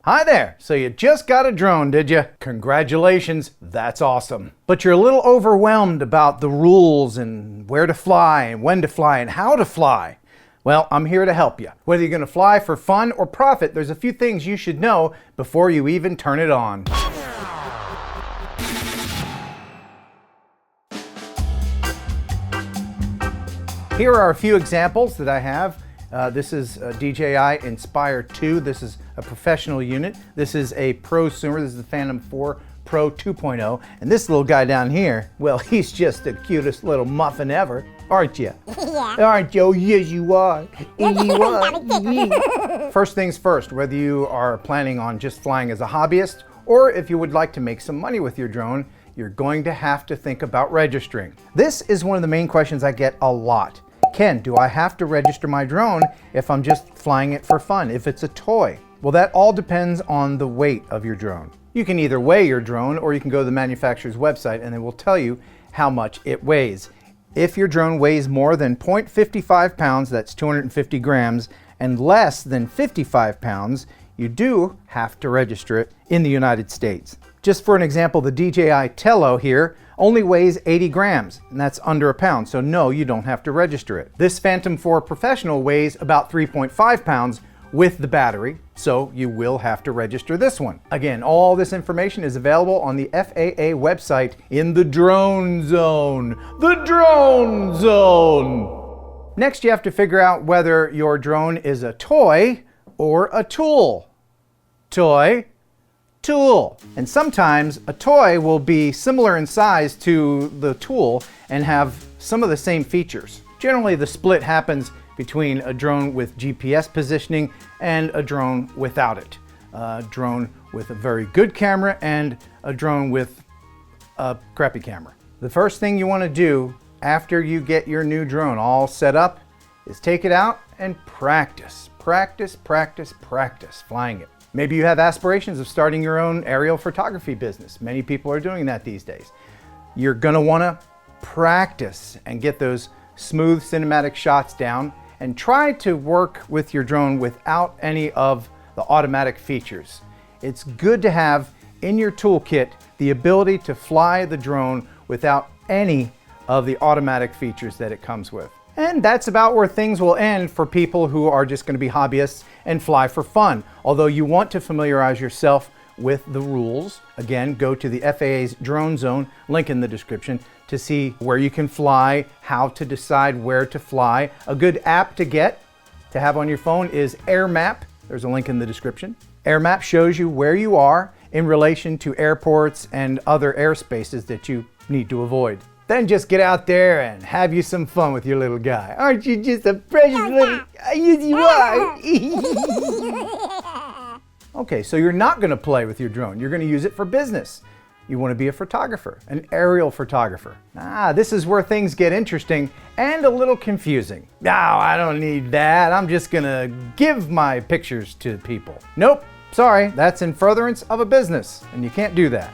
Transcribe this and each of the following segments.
Hi there! So you just got a drone, did you? Congratulations, that's awesome. But you're a little overwhelmed about the rules and where to fly and when to fly and how to fly. Well, I'm here to help you. Whether you're gonna fly for fun or profit, there's a few things you should know before you even turn it on. Here are a few examples that I have. This is a DJI Inspire 2. This is a professional unit. This is a prosumer. This is the Phantom 4 Pro 2.0. And this little guy down here, well, he's just the cutest little muffin ever, aren't you? Yeah. Aren't you? Oh, yes, you are. Yes, you are. First things first, whether you are planning on just flying as a hobbyist or if you would like to make some money with your drone, you're going to have to think about registering. This is one of the main questions I get a lot. Ken, do I have to register my drone if I'm just flying it for fun, if it's a toy? Well, that all depends on the weight of your drone. You can either weigh your drone or you can go to the manufacturer's website and they will tell you how much it weighs. If your drone weighs more than 0.55 pounds, that's 250 grams, and less than 55 pounds, you do have to register it in the United States. Just for an example, the DJI Tello here only weighs 80 grams, and that's under a pound, so no, you don't have to register it. This Phantom 4 Professional weighs about 3.5 pounds with the battery, so you will have to register this one. Again, all this information is available on the FAA website in the Drone Zone. The Drone Zone! Next, you have to figure out whether your drone is a toy or a tool. Toy, tool. And sometimes a toy will be similar in size to the tool and have some of the same features. Generally, the split happens between a drone with GPS positioning and a drone without it. A drone with a very good camera and a drone with a crappy camera. The first thing you want to do after you get your new drone all set up is take it out and practice. Practice, practice, practice flying it. Maybe you have aspirations of starting your own aerial photography business. Many people are doing that these days. You're gonna wanna practice and get those smooth cinematic shots down and try to work with your drone without any of the automatic features. It's good to have in your toolkit the ability to fly the drone without any of the automatic features that it comes with. And that's about where things will end for people who are just going to be hobbyists and fly for fun. Although you want to familiarize yourself with the rules. Again, go to the FAA's Drone Zone, link in the description, to see where you can fly, how to decide where to fly. A good app to have on your phone is AirMap. There's a link in the description. AirMap shows you where you are in relation to airports and other airspaces that you need to avoid. Then just get out there and have you some fun with your little guy. Aren't you just a precious little... Yes, you are. Okay, so you're not going to play with your drone. You're going to use it for business. You want to be a photographer, an aerial photographer. This is where things get interesting and a little confusing. No, I don't need that. I'm just going to give my pictures to people. Nope, sorry, that's in furtherance of a business, and you can't do that.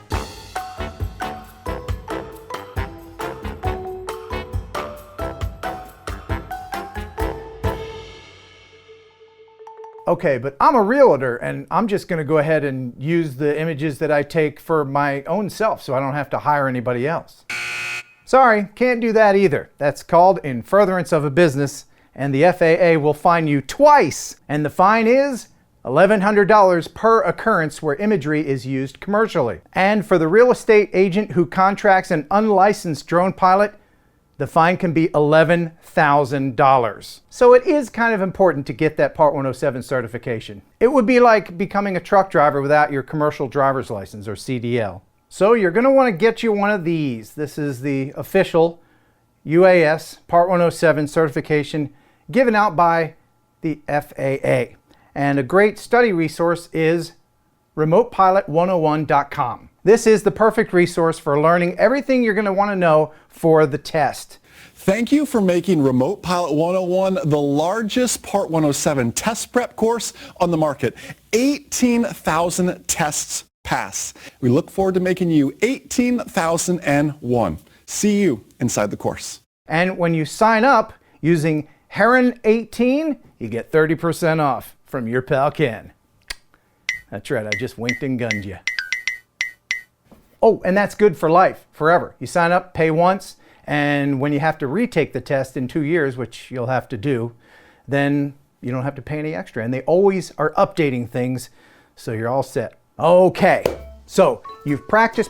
Okay, but I'm a realtor and I'm just gonna go ahead and use the images that I take for my own self so I don't have to hire anybody else. Sorry, can't do that either. That's called in furtherance of a business and the FAA will fine you twice. And the fine is $1,100 per occurrence where imagery is used commercially. And for the real estate agent who contracts an unlicensed drone pilot, the fine can be $11,000. So it is kind of important to get that Part 107 certification. It would be like becoming a truck driver without your commercial driver's license or CDL. So you're going to want to get you one of these. This is the official UAS Part 107 certification given out by the FAA. And a great study resource is remotepilot101.com. This is the perfect resource for learning everything you're going to want to know for the test. Thank you for making Remote Pilot 101 the largest Part 107 test prep course on the market. 18,000 tests pass. We look forward to making you 18,001. See you inside the course. And when you sign up using Heron 18, you get 30% off from your pal Ken. That's right, I just winked and gunned you. Oh, and that's good for life, forever. You sign up, pay once, and when you have to retake the test in 2 years, which you'll have to do, then you don't have to pay any extra. And they always are updating things, so you're all set. Okay, so you've practiced.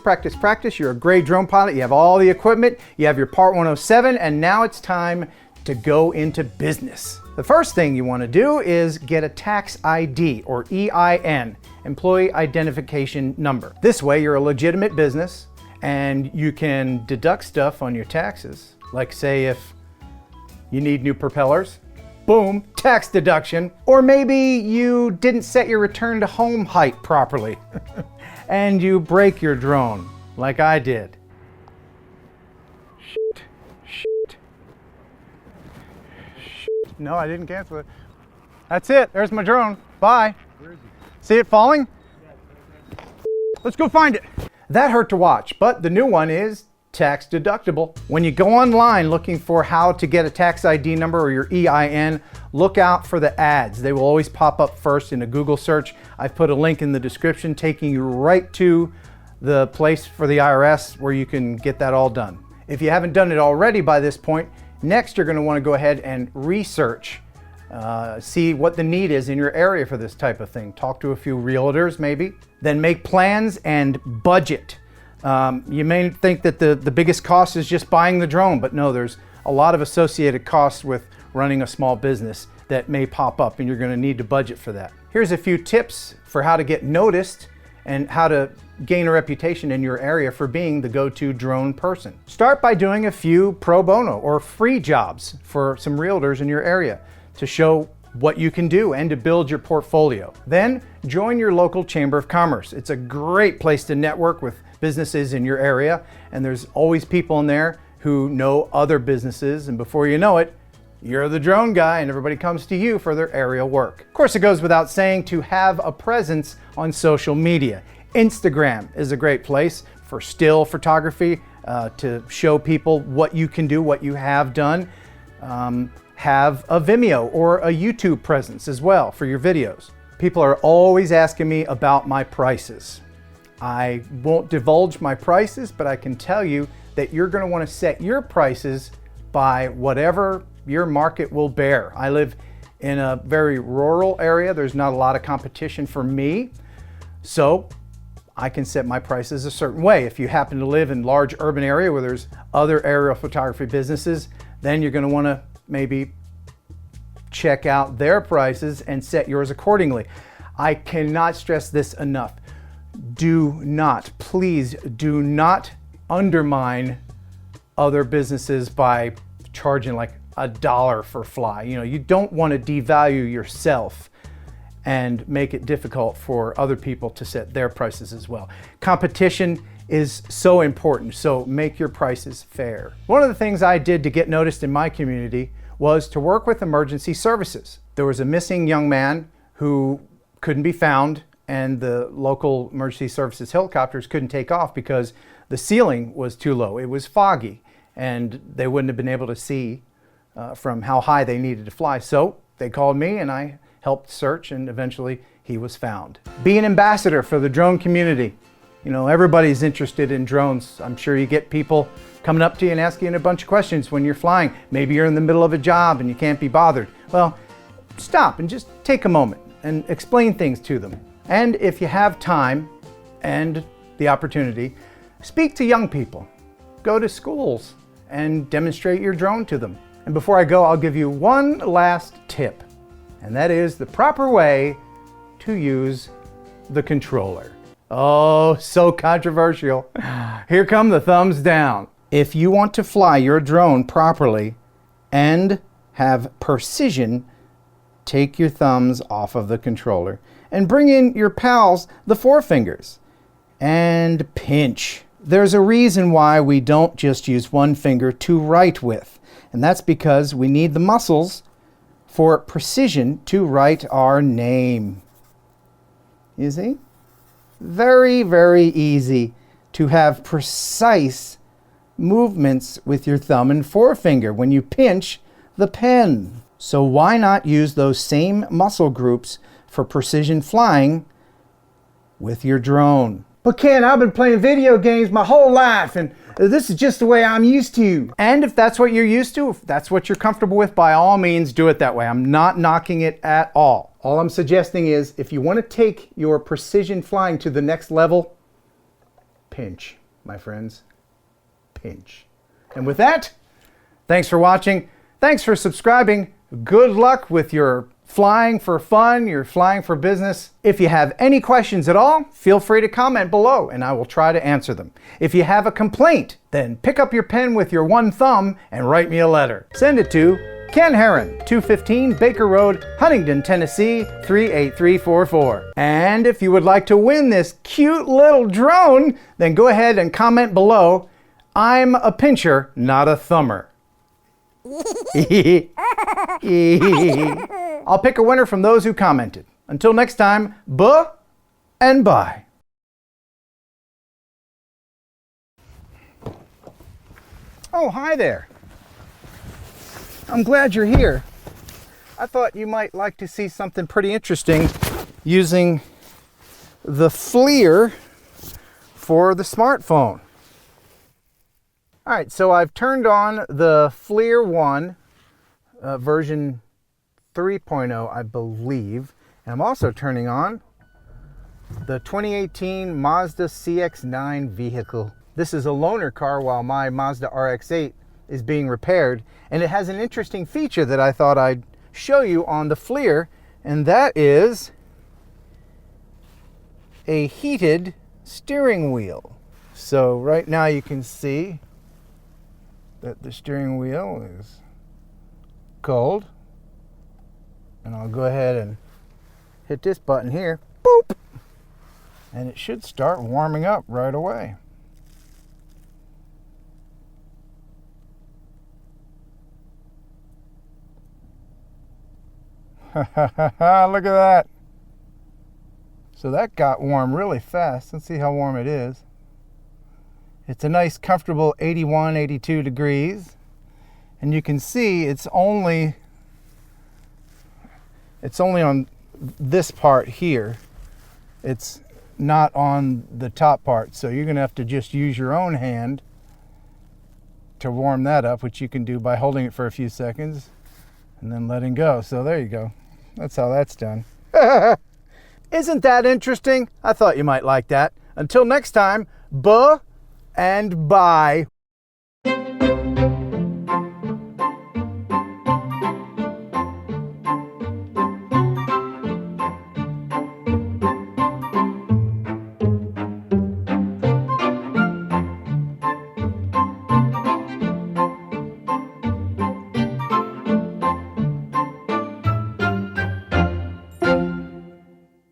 You're a great drone pilot. You have all the equipment. You have your Part 107, and now it's time to go into business. The first thing you want to do is get a tax ID, or EIN, Employee Identification Number. This way you're a legitimate business and you can deduct stuff on your taxes. Like say if you need new propellers, boom, tax deduction. Or maybe you didn't set your return to home height properly and you break your drone like I did. Shit. No, I didn't cancel it. That's it. There's my drone. Bye. Where is he? See it falling? Let's go find it. That hurt to watch, but the new one is tax deductible. When you go online looking for how to get a tax ID number or your EIN, look out for the ads. They will always pop up first in a Google search. I've put a link in the description taking you right to the place for the IRS where you can get that all done. If you haven't done it already by this point, next you're going to want to go ahead and research, see what the need is in your area for this type of thing. Talk to a few realtors maybe. Then make plans and budget. You may think that the biggest cost is just buying the drone, but no, there's a lot of associated costs with running a small business that may pop up, and you're going to need to budget for that. Here's a few tips for how to get noticed and how to gain a reputation in your area for being the go-to drone person. Start by doing a few pro bono or free jobs for some realtors in your area to show what you can do and to build your portfolio. Then join your local Chamber of Commerce. It's a great place to network with businesses in your area, and there's always people in there who know other businesses, and before you know it, you're the drone guy and everybody comes to you for their aerial work. Of course, it goes without saying to have a presence on social media. Instagram is a great place for still photography, to show people what you can do, what you have done. Have a Vimeo or a YouTube presence as well for your videos. People are always asking me about my prices. I won't divulge my prices, but I can tell you that you're going to want to set your prices by whatever your market will bear. I live in a very rural area. There's not a lot of competition for me, so I can set my prices a certain way. If you happen to live in a large urban area where there's other aerial photography businesses, then you're going to want to maybe check out their prices and set yours accordingly. I cannot stress this enough. Please do not undermine other businesses by charging like $1 for fly. You know, you don't want to devalue yourself and make it difficult for other people to set their prices as well. Competition is so important, so make your prices fair. One of the things I did to get noticed in my community was to work with emergency services. There was a missing young man who couldn't be found, and the local emergency services helicopters couldn't take off because the ceiling was too low. It was foggy, and they wouldn't have been able to see from how high they needed to fly. So they called me and I helped search, and eventually he was found. Be an ambassador for the drone community. You know, everybody's interested in drones. I'm sure you get people coming up to you and asking you a bunch of questions when you're flying. Maybe you're in the middle of a job and you can't be bothered. Well, stop and just take a moment and explain things to them. And if you have time and the opportunity, speak to young people. Go to schools and demonstrate your drone to them. And before I go, I'll give you one last tip, and that is the proper way to use the controller. Oh, so controversial. Here come the thumbs down. If you want to fly your drone properly and have precision, take your thumbs off of the controller and bring in your pals, the forefingers, and pinch. There's a reason why we don't just use one finger to write with, and that's because we need the muscles for precision to write our name. You see? Very, very easy to have precise movements with your thumb and forefinger when you pinch the pen. So why not use those same muscle groups for precision flying with your drone. But Ken, I've been playing video games my whole life, and this is just the way I'm used to. And if that's what you're used to, if that's what you're comfortable with, by all means, do it that way. I'm not knocking it at all. All I'm suggesting is, if you want to take your precision flying to the next level, pinch, my friends, pinch. And with that, thanks for watching. Thanks for subscribing. Good luck with your flying for fun, your flying for business. If you have any questions at all, feel free to comment below and I will try to answer them. If you have a complaint, then pick up your pen with your one thumb and write me a letter. Send it to Ken Heron, 215 Baker Road, Huntington, Tennessee, 38344. And if you would like to win this cute little drone, then go ahead and comment below. I'm a pincher, not a thumber. I'll pick a winner from those who commented. Until next time, buh and bye. Oh, hi there. I'm glad you're here. I thought you might like to see something pretty interesting using the FLIR for the smartphone. All right, so I've turned on the FLIR 1 version 3.0, I believe. And I'm also turning on the 2018 Mazda CX-9 vehicle. This is a loaner car while my Mazda RX-8 is being repaired. And it has an interesting feature that I thought I'd show you on the FLIR, and that is a heated steering wheel. So right now you can see that the steering wheel is cold. And I'll go ahead and hit this button here, boop, and it should start warming up right away. Look at that. So that got warm really fast. Let's see how warm it is. It's a nice comfortable 81, 82 degrees. And you can see it's only on this part here. It's not on the top part. So you're gonna have to just use your own hand to warm that up, which you can do by holding it for a few seconds and then letting go. So there you go. That's how that's done. Isn't that interesting? I thought you might like that. Until next time, buh and bye.